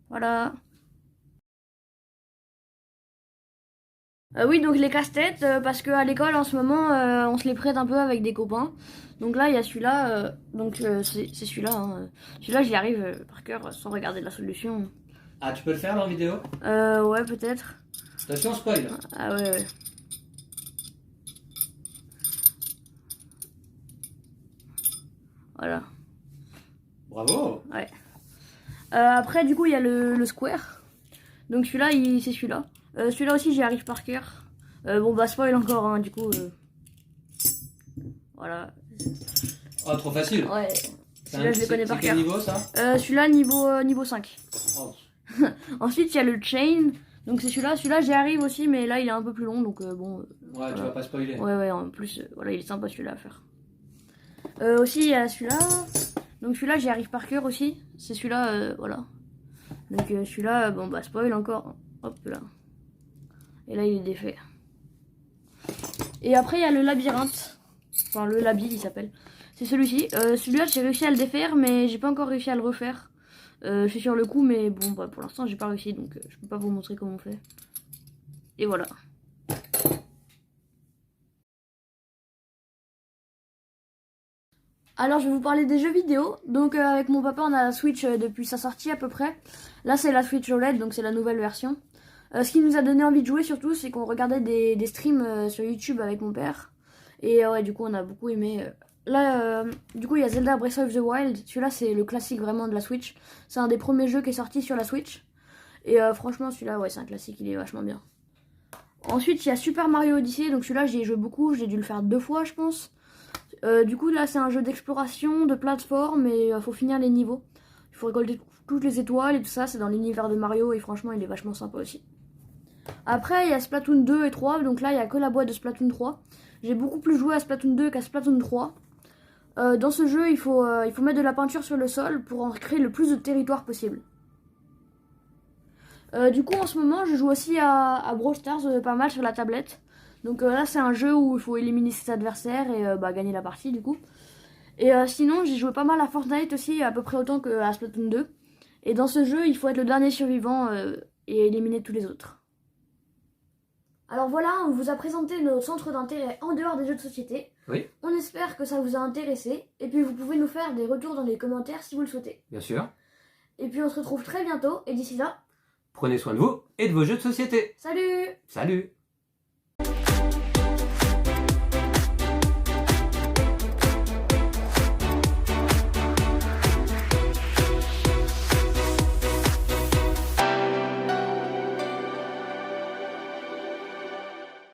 Voilà. Oui, donc les casse-têtes, parce qu'à l'école en ce moment, on se les prête un peu avec des copains. Donc là, il y a celui-là, c'est celui-là. Hein. Celui-là, j'y arrive par cœur sans regarder la solution. Ah, tu peux le faire dans la vidéo? Ouais, peut-être. Attention, spoil. Ah ouais, ouais. Voilà. Bravo. Ouais. Après, du coup, il y a le square. Donc celui-là, c'est celui-là. Celui-là aussi, j'y arrive par cœur. Bon, bah, spoil encore, hein, du coup. Voilà. Oh, trop facile. Ouais. Celui-là, je le connais par quel cœur. niveau, ça? Celui-là, niveau 5. Oh. Ensuite, il y a le chain. Donc c'est celui-là. Celui-là, j'y arrive aussi, mais là, il est un peu plus long. Donc bon. Ouais, voilà. tu vas pas spoiler. Ouais, ouais, en plus, voilà, il est sympa celui-là à faire. Aussi, il y a celui-là. Donc celui-là, j'y arrive par cœur aussi. C'est celui-là, voilà. Donc celui-là, bon, bah, spoil encore. Hop là. Et là, il est défait. Et après, il y a le labyrinthe. Enfin, le labi, il s'appelle. C'est celui-ci. Celui-là, j'ai réussi à le défaire, mais j'ai pas encore réussi à le refaire. Je suis sur le coup, mais bon, bah, pour l'instant, j'ai pas réussi, donc je peux pas vous montrer comment on fait. Et voilà. Alors, je vais vous parler des jeux vidéo. Donc, avec mon papa, on a la Switch depuis sa sortie à peu près. Là, c'est la Switch OLED, donc c'est la nouvelle version. Ce qui nous a donné envie de jouer surtout, c'est qu'on regardait des streams sur YouTube avec mon père. Et ouais, du coup, on a beaucoup aimé. Là, du coup, il y a Zelda Breath of the Wild. Celui-là, c'est le classique vraiment de la Switch. C'est un des premiers jeux qui est sorti sur la Switch. Et franchement, celui-là, ouais, c'est un classique, il est vachement bien. Ensuite, il y a Super Mario Odyssey. Donc celui-là, j'y ai joué beaucoup. J'ai dû le faire 2 fois, je pense. Du coup, là, c'est un jeu d'exploration, de plateforme, et faut finir les niveaux. Il faut récolter toutes les étoiles et tout ça. C'est dans l'univers de Mario, et franchement, il est vachement sympa aussi. Après, il y a Splatoon 2 et 3, donc là, il n'y a que la boîte de Splatoon 3. J'ai beaucoup plus joué à Splatoon 2 qu'à Splatoon 3. Dans ce jeu, il faut mettre de la peinture sur le sol pour en créer le plus de territoire possible. Du coup, en ce moment, je joue aussi à Brawl Stars pas mal sur la tablette. Donc là, c'est un jeu où il faut éliminer ses adversaires et gagner la partie, du coup. Et sinon, j'ai joué pas mal à Fortnite aussi, à peu près autant qu'à Splatoon 2. Et dans ce jeu, il faut être le dernier survivant et éliminer tous les autres. Alors voilà, on vous a présenté nos centres d'intérêt en dehors des jeux de société. Oui. On espère que ça vous a intéressé. Et puis vous pouvez nous faire des retours dans les commentaires si vous le souhaitez. Bien sûr. Et puis on se retrouve très bientôt. Et d'ici là, Prenez soin de vous et de vos jeux de société. salut! Salut!